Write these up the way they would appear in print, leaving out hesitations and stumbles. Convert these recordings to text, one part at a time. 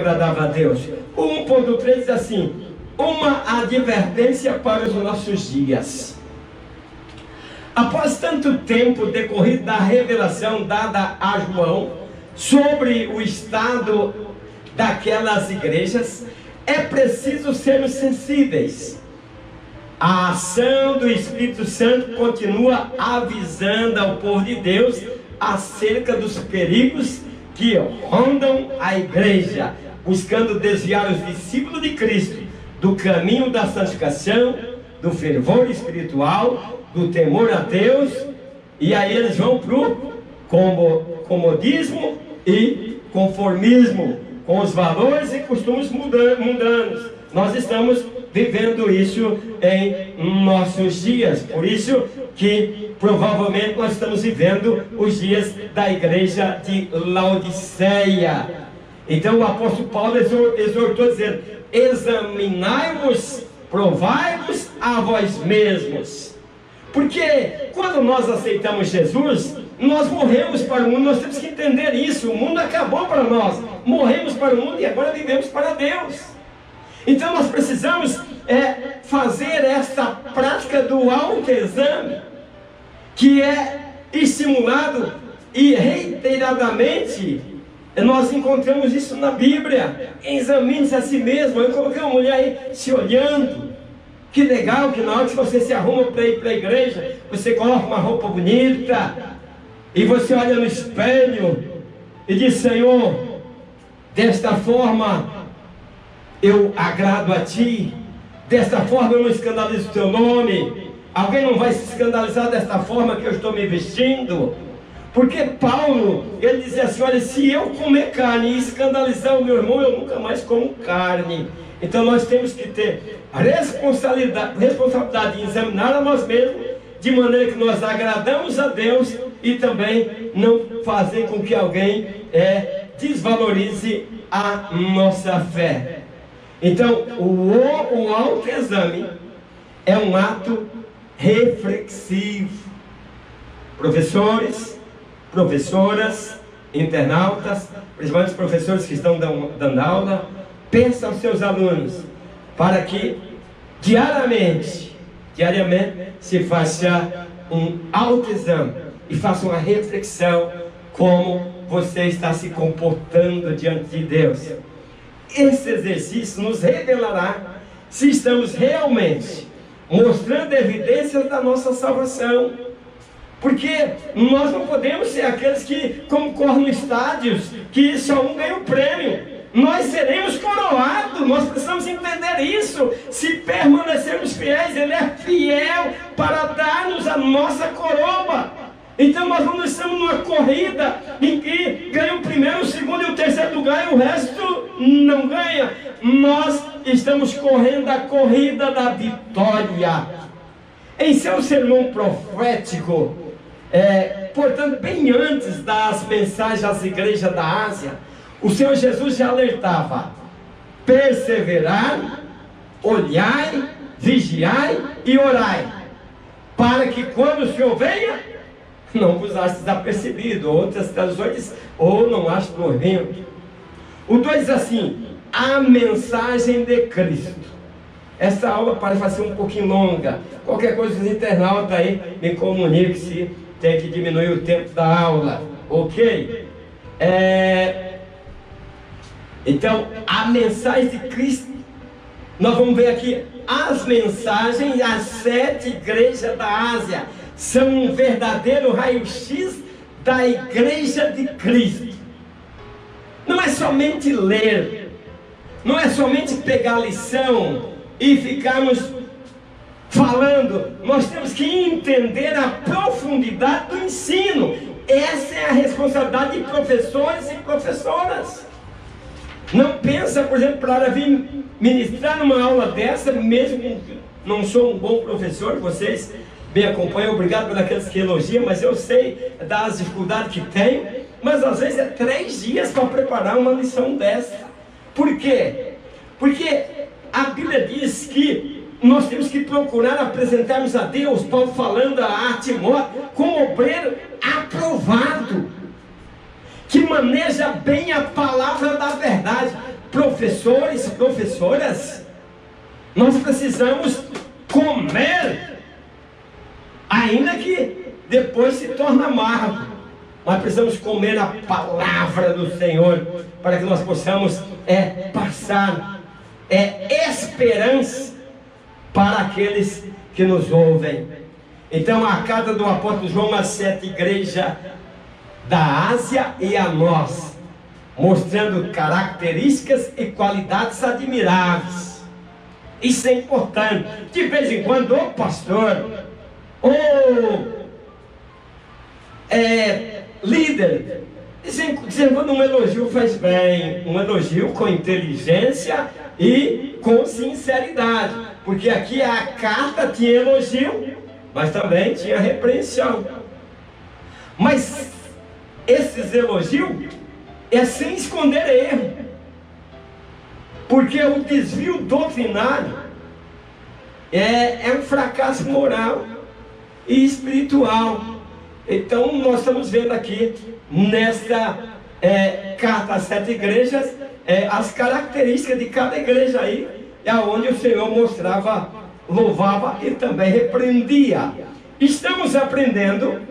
agradava a Deus. O 1.3 diz assim: uma advertência para os nossos dias. Após tanto tempo decorrido da revelação dada a João sobre o estado daquelas igrejas, é preciso sermos sensíveis. A ação do Espírito Santo continua avisando ao povo de Deus acerca dos perigos que rondam a igreja, buscando desviar os discípulos de Cristo do caminho da santificação, do fervor espiritual, do temor a Deus, e aí eles vão para o comodismo e conformismo, com os valores e costumes mundanos. Nós estamos vivendo isso em nossos dias, por isso que provavelmente nós estamos vivendo os dias da igreja de Laodiceia. Então o apóstolo Paulo exortou dizendo: examinai-vos, provai-vos a vós mesmos. Porque quando nós aceitamos Jesus, nós morremos para o mundo. Nós temos que entender isso. O mundo acabou para nós, morremos para o mundo e agora vivemos para Deus. Então nós precisamos fazer essa prática do autoexame, que é estimulado e reiteradamente nós encontramos isso na Bíblia. Examine-se a si mesmo. Eu coloquei uma mulher aí se olhando. Que legal que na hora que você se arruma para ir para a igreja, você coloca uma roupa bonita e você olha no espelho e diz: Senhor, desta forma eu agrado a Ti, desta forma eu não escandalizo o Teu nome. Alguém não vai se escandalizar desta forma que eu estou me vestindo? Porque Paulo, ele dizia assim: olha, se eu comer carne e escandalizar o meu irmão, eu nunca mais como carne. Então nós temos que ter a responsabilidade de examinar a nós mesmos, de maneira que nós agradamos a Deus e também não fazer com que alguém desvalorize a nossa fé. Então o autoexame é um ato reflexivo. Professores, professoras, internautas, principalmente os professores que estão dando aula, peçam aos seus alunos para que diariamente se faça um autoexame e faça uma reflexão como você está se comportando diante de Deus. Esse exercício nos revelará se estamos realmente mostrando evidências da nossa salvação. Porque nós não podemos ser aqueles que concorrem nos estádios, que só um ganha o prêmio. Nós seremos coroados. Nós precisamos entender isso. Se permanecermos fiéis, Ele é fiel para dar-nos a nossa coroa. Então nós não estamos numa corrida em que ganha o primeiro, o segundo e o terceiro lugar e o resto não ganha. Nós estamos correndo a corrida da vitória. Em seu sermão profético, portanto, bem antes das mensagens às igrejas da Ásia, o Senhor Jesus já alertava: perseverai, olhai, vigiai e orai, para que quando o Senhor venha, não vos ache desapercebido. Outras traduções, ou não ache por vindo. O 2 diz assim: a mensagem de Cristo. Essa aula parece ser um pouquinho longa. Qualquer coisa, os internautas aí me comunique se tem que diminuir o tempo da aula, ok? Então, a mensagem de Cristo, nós vamos ver aqui as mensagens às 7 igrejas da Ásia. São um verdadeiro raio-x da igreja de Cristo. Não é somente ler, não é somente pegar a lição e ficarmos falando. Nós temos que entender a profundidade do ensino. Essa é a responsabilidade de professores e professoras. Não pensa, por exemplo, para vir ministrar numa aula dessa, mesmo que não sou um bom professor, vocês me acompanham, obrigado por aqueles que elogiam, mas eu sei das dificuldades que tenho, mas às vezes é 3 dias para preparar uma lição dessa. Por quê? Porque a Bíblia diz que nós temos que procurar apresentarmos a Deus, Paulo falando a Timóteo, como obreiro aprovado, que maneja bem a palavra da verdade. professores, professoras, nós precisamos comer, ainda que depois se torne amargo, mas precisamos comer a palavra do Senhor, para que nós possamos passar esperança para aqueles que nos ouvem. Então a carta do apóstolo João às 7 igrejas da Ásia e a nós, mostrando características e qualidades admiráveis. Isso é importante. De vez em quando, o pastor, líder, dizendo quando um elogio faz bem, um elogio com inteligência e com sinceridade, porque aqui a carta tinha elogio, mas também tinha repreensão. Mas esses elogios sem esconder erro, porque o desvio doutrinário é um fracasso moral e espiritual. Então nós estamos vendo aqui nesta carta às 7 igrejas as características de cada igreja aí, onde o Senhor mostrava, louvava e também repreendia. Estamos aprendendo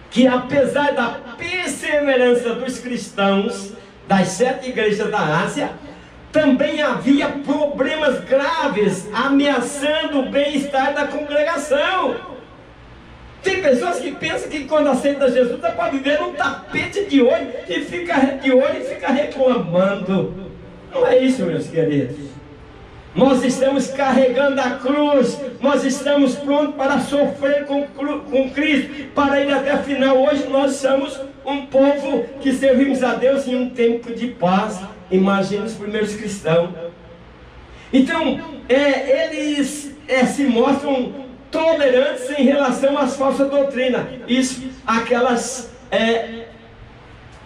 que apesar da perseverança dos cristãos das 7 igrejas da Ásia, também havia problemas graves ameaçando o bem-estar da congregação. Tem pessoas que pensam que quando aceita Jesus é para viver num tapete de ouro e fica reclamando. Não é isso, meus queridos. Nós estamos carregando a cruz, nós estamos prontos para sofrer com Cristo, para ir até a final. Hoje nós somos um povo que servimos a Deus em um tempo de paz. Imagina os primeiros cristãos. Então, eles se mostram tolerantes em relação às falsas doutrinas. Isso, aquelas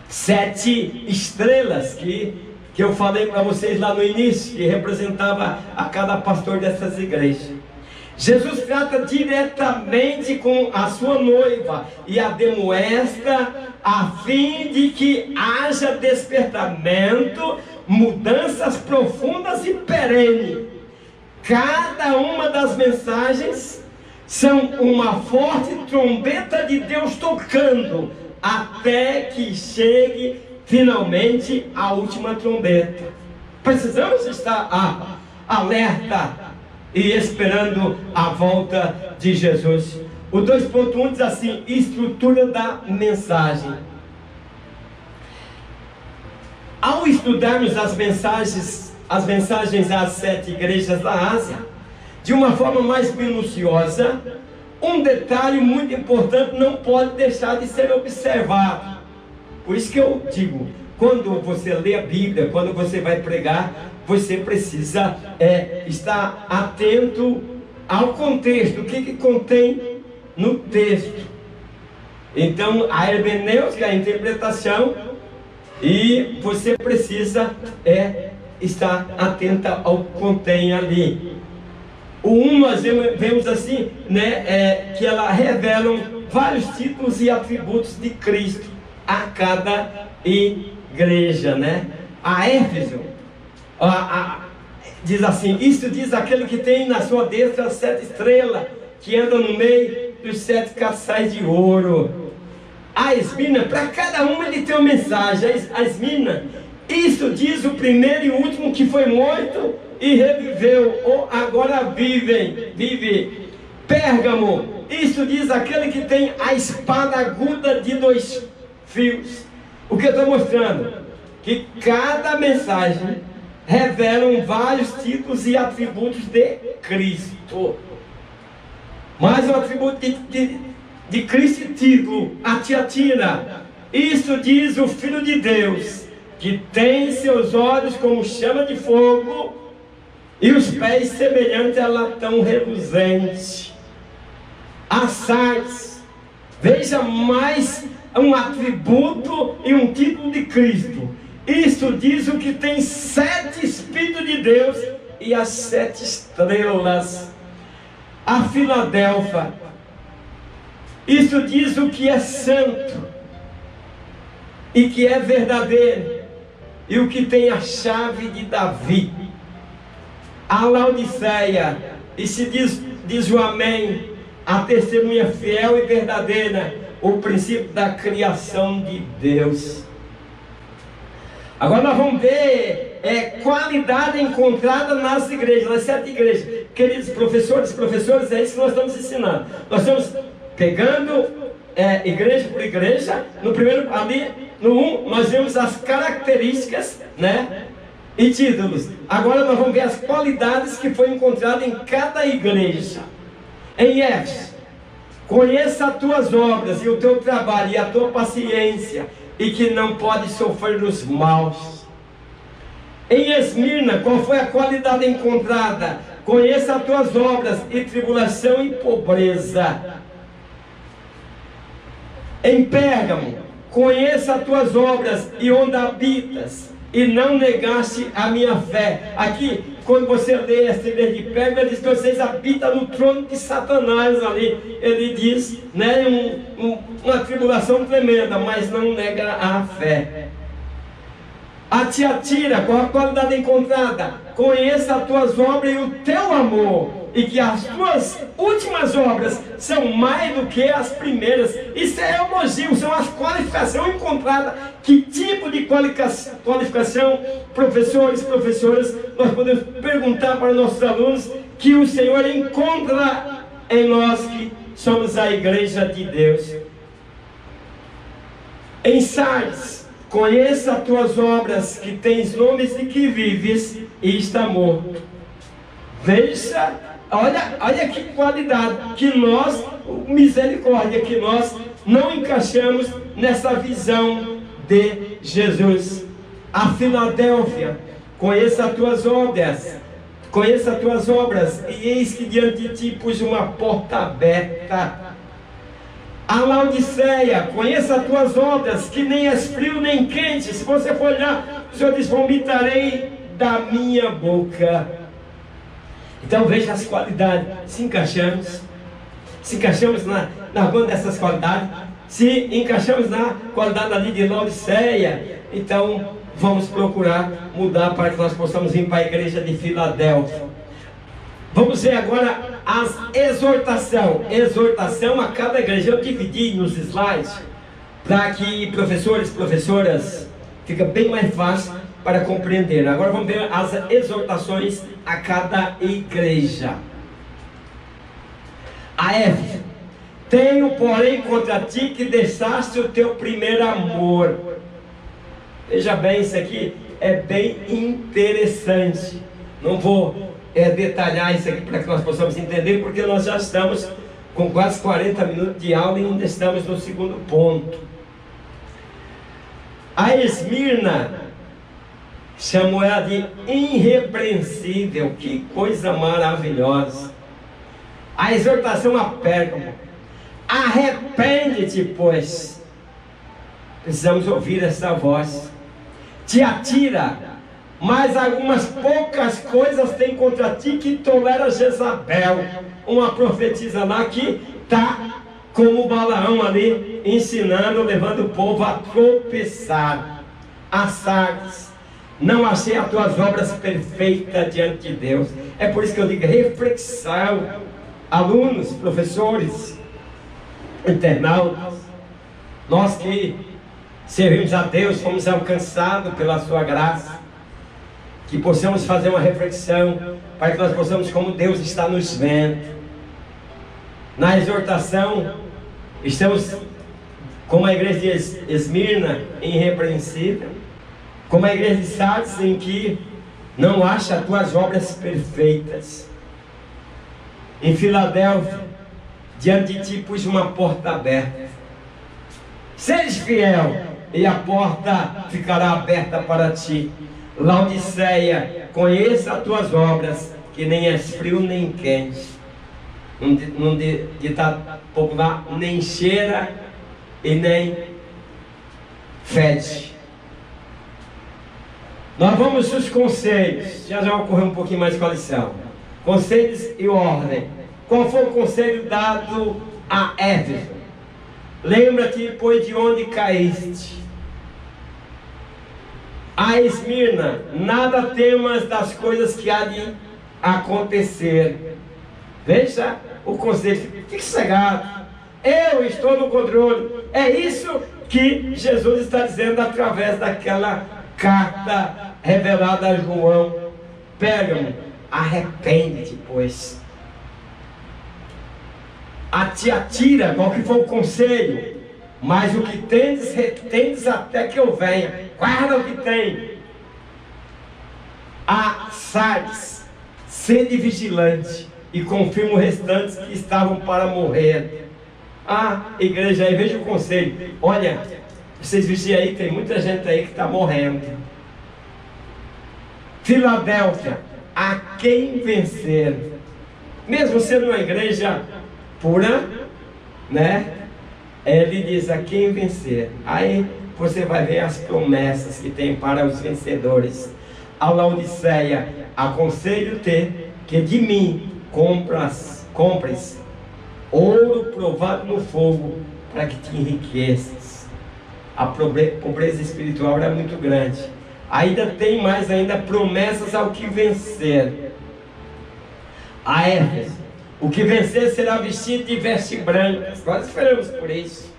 7 estrelas que eu falei para vocês lá no início, que representava a cada pastor dessas igrejas. Jesus trata diretamente com a sua noiva e a demoestra, a fim de que haja despertamento, mudanças profundas e perenes. Cada uma das mensagens são uma forte trombeta de Deus tocando, até que chegue finalmente a última trombeta. Precisamos estar alerta e esperando a volta de Jesus. O 2.1 diz assim: estrutura da mensagem. Ao estudarmos as mensagens às 7 igrejas da Ásia de uma forma mais minuciosa, um detalhe muito importante não pode deixar de ser observado. Por isso que eu digo, quando você lê a Bíblia, quando você vai pregar, você precisa estar atento ao contexto, o que contém no texto. Então, a hermenêutica, a interpretação, e você precisa estar atenta ao que contém ali. O 1 nós vemos assim, que ela revela vários títulos e atributos de Cristo a cada igreja, A Éfeso diz assim: isto diz aquele que tem na sua destra 7 estrelas, que anda no meio dos 7 caçais de ouro. A Esmina, para cada uma ele tem uma mensagem. A Esmina, isto diz o primeiro e o último que foi morto e reviveu, ou agora vive. Pérgamo, isto diz aquele que tem a espada aguda de 2 fios. O que eu estou mostrando? Que cada mensagem revela vários títulos e atributos de Cristo. Mais um atributo de Cristo e título: a Tiatira. Isto diz o Filho de Deus, que tem seus olhos como chama de fogo e os pés semelhantes a latão reluzente. A Sardes, veja mais um atributo e um título de Cristo. Isto diz o que tem 7 Espíritos de Deus e as 7 estrelas. A Filadélfia, isso diz o que é santo e que é verdadeiro. e o que tem a chave de Davi. A Laodiceia, e se diz o amém, a testemunha fiel e verdadeira, o princípio da criação de Deus. Agora nós vamos ver qualidade encontrada nas igrejas, nas 7 igrejas. Queridos professores, é isso que nós estamos ensinando. Nós estamos pegando igreja por igreja. No primeiro, ali no 1, nós vemos as características, né, e títulos. Agora nós vamos ver as qualidades que foi encontrada em cada igreja. Em Éfeso, conheça as tuas obras e o teu trabalho e a tua paciência, e que não pode sofrer os maus. Em Esmirna, qual foi a qualidade encontrada? Conheça as tuas obras e tribulação e pobreza. Em Pérgamo, conheça as tuas obras e onde habitas, e não negaste a minha fé. Aqui, quando você lê esta igreja de Pérgamo, ele diz que vocês habitam no trono de Satanás ali. Ele diz, né, uma tribulação tremenda, mas não nega a fé. A Tiatira, qual a qualidade encontrada? Conheça as tuas obras e o teu amor, e que as tuas últimas obras são mais do que as primeiras. Isso é elogio, são as qualificações encontradas. Que tipo de qualificação, professores, professoras, nós podemos perguntar para nossos alunos que o Senhor encontra em nós que somos a igreja de Deus. Em Sardes, conheça as tuas obras, que tens nomes de que vives e está morto. Veja, olha que qualidade, que nós, misericórdia, que nós não encaixamos nessa visão de Jesus. A Filadélfia, conheça as tuas obras, e eis que diante de ti pus uma porta aberta. A Laodiceia, conheça as tuas obras, que nem és frio nem quente. Se você for olhar, o Senhor diz, vomitarei da minha boca. Então veja as qualidades. Se encaixamos na alguma dessas qualidades, se encaixamos na qualidade ali de Laodiceia, então vamos procurar mudar para que nós possamos vir para a igreja de Filadélfia. Vamos ver agora as exortação a cada igreja. Eu dividi nos slides para que professores, professoras, fica bem mais fácil para compreender. Agora vamos ver as exortações a cada igreja. A Éfeso, tenho porém contra ti que deixaste o teu primeiro amor. Veja bem, isso aqui é bem interessante. Não vou detalhar isso aqui para que nós possamos entender, porque nós já estamos com quase 40 minutos de aula e ainda estamos no segundo ponto. A Esmirna chamou ela de irrepreensível. Que coisa maravilhosa. A exortação a Pérgamo, arrepende-te, pois. Precisamos ouvir essa voz. Tiatira, mas algumas poucas coisas tem contra ti, que tolera Jezabel, uma profetisa lá que está como Balaão ali, ensinando, levando o povo a tropeçar. A Sardes, não achei as tuas obras perfeitas diante de Deus. É por isso que eu digo reflexão. Alunos, professores, internautas, nós que servimos a Deus, fomos alcançados pela sua graça, que possamos fazer uma reflexão, para que nós possamos, como Deus está nos vendo. Na exortação, estamos como a igreja de Esmirna, irrepreensível, como a igreja de Sardes, em que não acha as tuas obras perfeitas. Em Filadélfia, diante de ti pus uma porta aberta. Seja fiel, e a porta ficará aberta para ti. Laodiceia, conheça as tuas obras, que nem és frio nem quente. Num ditado popular, nem cheira e nem fede. Nós vamos aos conselhos. Já ocorreu um pouquinho mais com a lição. Conselhos e ordem. Qual foi o conselho dado a Éfeso? Lembra-te, pois, de onde caíste. A Esmirna, nada temas das coisas que há de acontecer. Veja o conselho, fique sossegado, eu estou no controle. É isso que Jesus está dizendo através daquela carta revelada a João. Pérgamo, arrepende-te, pois. A Tiatira, qual que foi o conselho? Mas o que tendes, retendes até que eu venha. Guarda o que tem. A Sardes, sede vigilante e confirma os restantes que estavam para morrer. Igreja aí, veja o conselho. Olha, vocês vigiam aí, tem muita gente aí que está morrendo. Filadélfia, a quem vencer. Mesmo sendo uma igreja pura, né? Ele diz a quem vencer. Aí você vai ver as promessas que tem para os vencedores. A Laodiceia, aconselho-te que de mim compres ouro provado no fogo, para que te enriqueças. A pobreza espiritual era muito grande. Ainda tem mais ainda promessas ao que vencer. A Éfeso, o que vencer será vestido de vestes brancas. Nós esperamos por isso,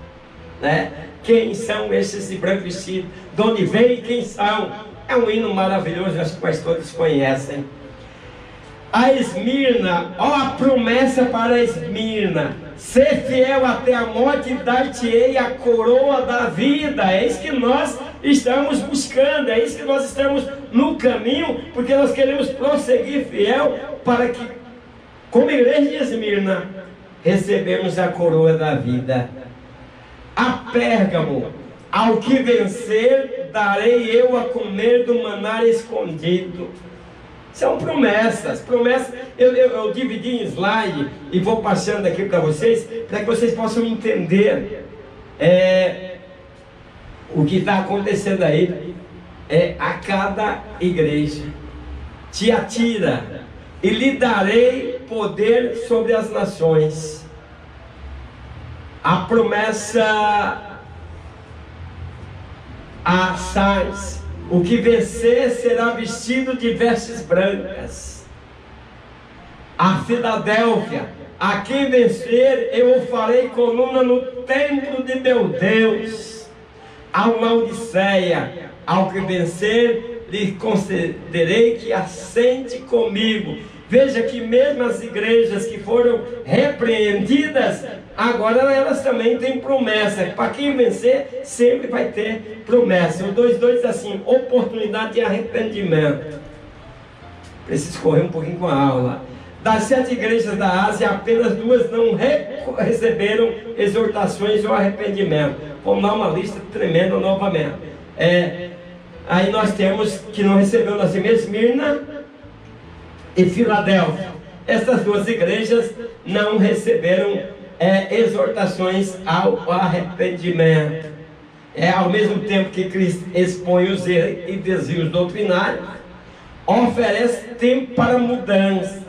né? Quem são esses de branco vestido? De onde vêm e quem são? É um hino maravilhoso, acho que quase todos conhecem. A Esmirna, a promessa para a Esmirna: ser fiel até a morte e dar-te-ei a coroa da vida. É isso que nós estamos buscando, é isso que nós estamos no caminho, porque nós queremos prosseguir fiel para que, como igreja de Esmirna, recebemos a coroa da vida. A Pérgamo, ao que vencer, darei eu a comer do maná escondido. São promessas, eu dividi em slide e vou passando aqui para vocês, para que vocês possam entender o que está acontecendo aí a cada igreja. Tiatira, e lhe darei poder sobre as nações. A promessa a Sardes, o que vencer será vestido de vestes brancas. A Filadélfia, a quem vencer eu o farei coluna no templo de meu Deus. A Laodiceia, ao que vencer lhe concederei que assente comigo. Veja que mesmo as igrejas que foram repreendidas, agora elas também têm promessa. Para quem vencer, sempre vai ter promessa. O 2:2 diz assim: oportunidade de arrependimento. Preciso correr um pouquinho com a aula. Das 7 igrejas da Ásia, apenas 2 não receberam exortações ou arrependimento. Vamos dar uma lista tremenda novamente. Aí nós temos que não recebeu na Esmirna e Filadélfia. Essas 2 igrejas não receberam exortações ao arrependimento. Ao mesmo tempo que Cristo expõe os erros e desvios doutrinários, oferece tempo para mudança.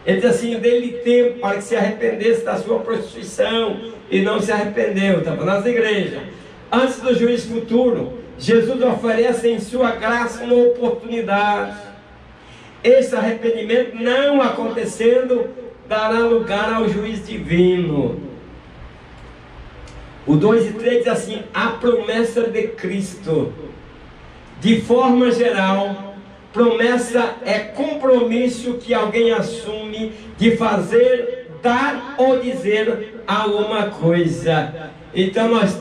Ele diz assim: dê-lhe tempo para que se arrependesse da sua prostituição, e não se arrependeu. Estava nas igrejas. Antes do juízo futuro, Jesus oferece em sua graça uma oportunidade. Esse arrependimento não acontecendo, dará lugar ao juízo divino. O 2 e 3 diz assim: a promessa de Cristo. De forma geral, promessa é compromisso que alguém assume de fazer, dar ou dizer alguma coisa. Então nós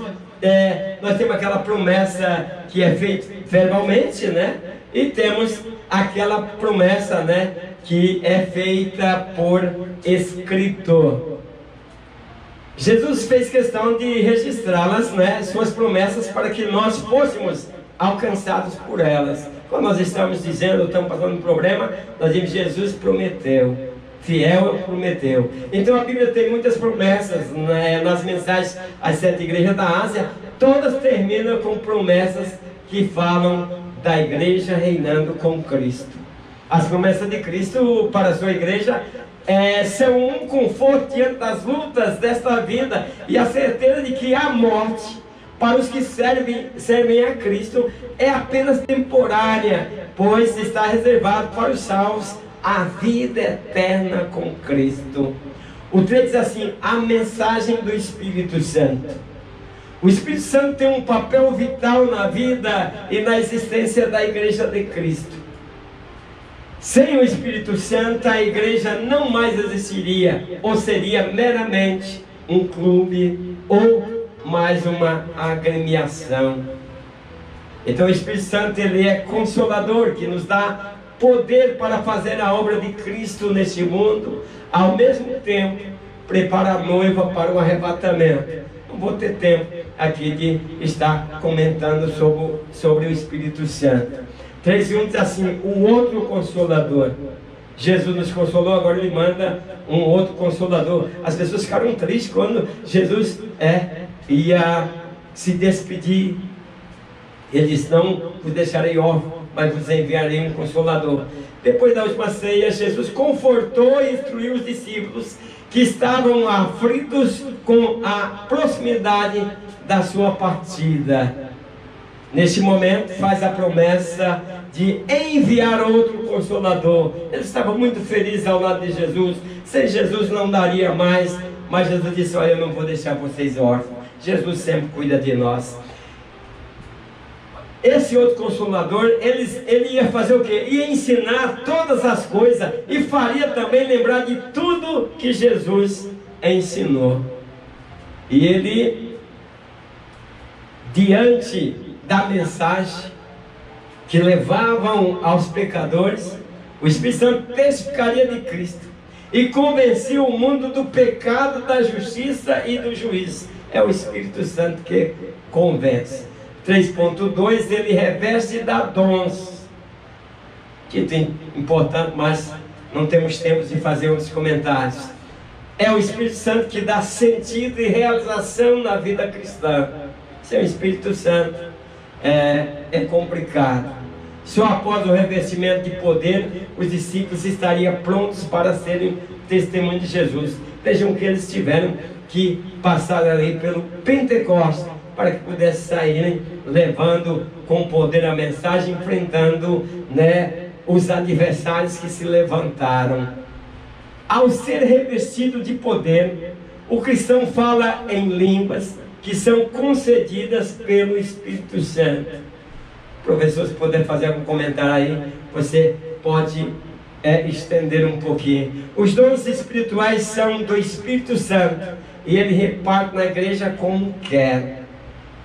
temos aquela promessa que é feita verbalmente, né? E temos aquela promessa, né, que é feita por escrito. Jesus fez questão de registrá-las, né, suas promessas, para que nós fôssemos alcançados por elas. Quando nós estamos dizendo, estamos passando um problema, nós dizemos: Jesus prometeu, fiel prometeu. Então a Bíblia tem muitas promessas, né, nas mensagens às 7 igrejas da Ásia, todas terminam com promessas que falam da igreja reinando com Cristo. As promessas de Cristo para a sua igreja são um conforto diante das lutas desta vida, e a certeza de que a morte para os que servem a Cristo é apenas temporária, pois está reservado para os salvos a vida eterna com Cristo. O 3 diz assim: a mensagem do Espírito Santo. O Espírito Santo tem um papel vital na vida e na existência da Igreja de Cristo. Sem o Espírito Santo, a igreja não mais existiria, ou seria meramente um clube ou mais uma agremiação. Então o Espírito Santo, ele é consolador, que nos dá poder para fazer a obra de Cristo neste mundo, ao mesmo tempo prepara a noiva para o arrebatamento. Não vou ter tempo aqui de estar comentando sobre o Espírito Santo. 3:1 diz assim: o outro consolador. Jesus nos consolou, agora ele manda um outro consolador. As pessoas ficaram tristes quando Jesus ia se despedir. Ele disse: não vos deixarei órfão, mas vos enviarei um consolador. Depois da última ceia, Jesus confortou e instruiu os discípulos que estavam aflitos com a proximidade da sua partida. Neste momento faz a promessa de enviar outro consolador. Eles estavam muito felizes ao lado de Jesus. Sem Jesus não daria mais, mas Jesus disse: olha, eu não vou deixar vocês órfãos. Jesus sempre cuida de nós. Esse outro consolador, ele ia fazer o quê? Ia ensinar todas as coisas e faria também lembrar de tudo que Jesus ensinou. E ele, diante da mensagem que levavam aos pecadores, o Espírito Santo testificaria de Cristo e convencia o mundo do pecado, da justiça e do juízo. É o Espírito Santo que convence. 3.2, ele reveste e dá dons. Que tem importante, mas não temos tempo de fazer outros comentários. É o Espírito Santo que dá sentido e realização na vida cristã. Sem o Espírito Santo é complicado. Só após o revestimento de poder, os discípulos estariam prontos para serem testemunhos de Jesus. Vejam que eles tiveram que passar ali pelo Pentecostes, para que pudessem saírem levando com poder a mensagem, enfrentando os adversários que se levantaram. Ao ser revestido de poder, o cristão fala em línguas que são concedidas pelo Espírito Santo. Professor, se puder fazer algum comentário aí, você pode estender um pouquinho. Os dons espirituais são do Espírito Santo e ele reparte na igreja como quer.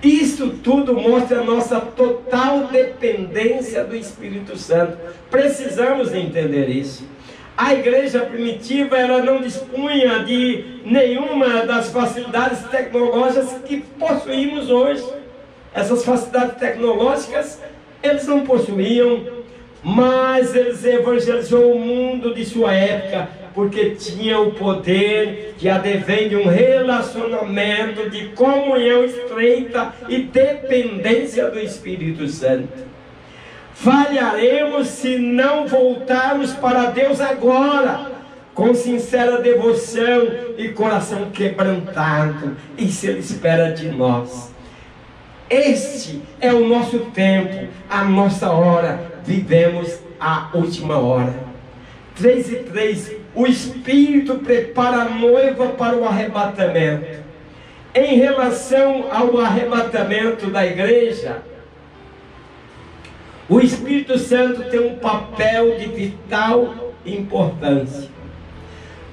Isso tudo mostra a nossa total dependência do Espírito Santo. Precisamos entender isso. A igreja primitiva, ela não dispunha de nenhuma das facilidades tecnológicas que possuímos hoje. Essas facilidades tecnológicas eles não possuíam, mas eles evangelizou o mundo de sua época, porque tinha o poder que advém de um relacionamento de comunhão estreita e dependência do Espírito Santo. Falharemos se não voltarmos para Deus agora, com sincera devoção e coração quebrantado. Isso Ele espera de nós. Este é o nosso tempo, a nossa hora. Vivemos a última hora. 3:3. O Espírito prepara a noiva para o arrebatamento. Em relação ao arrebatamento da igreja, o Espírito Santo tem um papel de vital importância,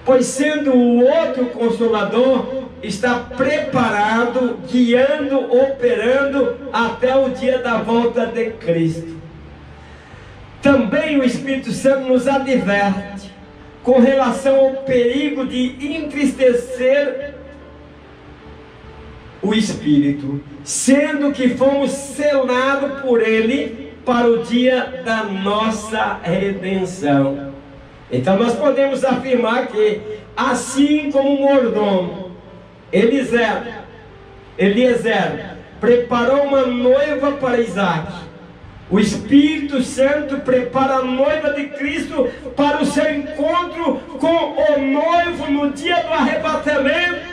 pois sendo o outro consolador, está preparado, guiando, operando até o dia da volta de Cristo. Também o Espírito Santo nos adverte com relação ao perigo de entristecer o Espírito, sendo que fomos selados por Ele para o dia da nossa redenção. Então nós podemos afirmar que, assim como o mordomo Eliezer preparou uma noiva para Isaac, o Espírito Santo prepara a noiva de Cristo para o seu encontro com o noivo no dia do arrebatamento.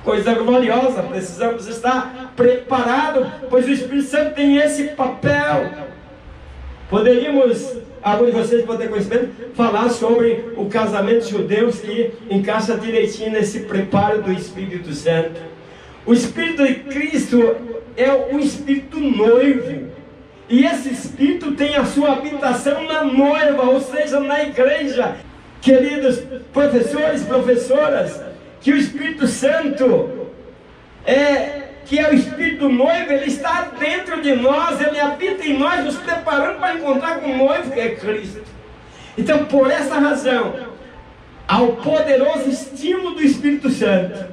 coisa gloriosa. Precisamos estar preparados, pois o Espírito Santo tem esse papel. Poderíamos, alguns de vocês podem ter conhecimento, falar sobre o casamento judeu que encaixa direitinho nesse preparo do Espírito Santo. O Espírito de Cristo é o Espírito noivo. E esse Espírito tem a sua habitação na noiva, ou seja, na igreja. Queridos professores, professoras, que o Espírito Santo que é o Espírito noivo, ele está dentro de nós, ele habita em nós, nos preparando para encontrar com o noivo que é Cristo. Então, por essa razão, ao poderoso estímulo do Espírito Santo,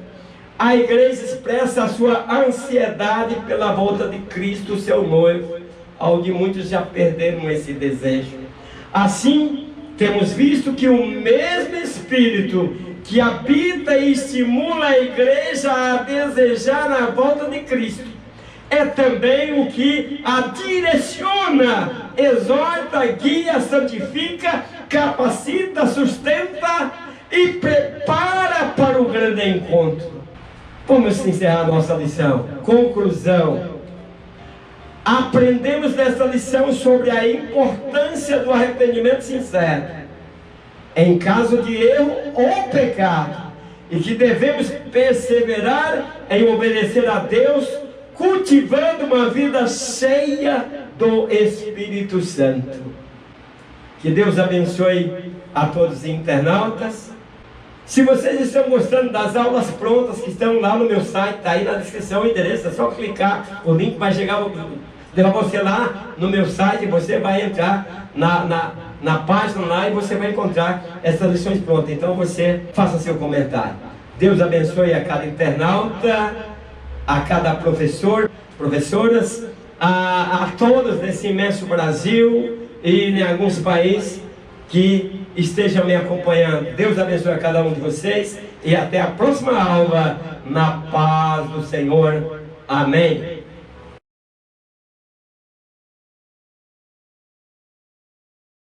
a igreja expressa a sua ansiedade pela volta de Cristo, seu noivo, onde muitos já perderam esse desejo. Assim, temos visto que o mesmo Espírito que habita e estimula a igreja a desejar a volta de Cristo, é também o que a direciona, exorta, guia, santifica, capacita, sustenta e prepara para o grande encontro. Vamos encerrar a nossa lição. Conclusão. Aprendemos nessa lição sobre a importância do arrependimento sincero em caso de erro ou pecado, e que devemos perseverar em obedecer a Deus, cultivando uma vida cheia do Espírito Santo. Que Deus abençoe a todos os internautas. Se vocês estão gostando das aulas prontas que estão lá no meu site, está aí na descrição o endereço, é só clicar, o link vai chegar, levar você lá no meu site, você vai entrar na página lá e você vai encontrar essas lições prontas. Então você faça seu comentário. Deus abençoe a cada internauta, a cada professor, professoras, a todos nesse imenso Brasil e em alguns países que estejam me acompanhando. Deus abençoe a cada um de vocês e até a próxima aula, na paz do Senhor. Amém.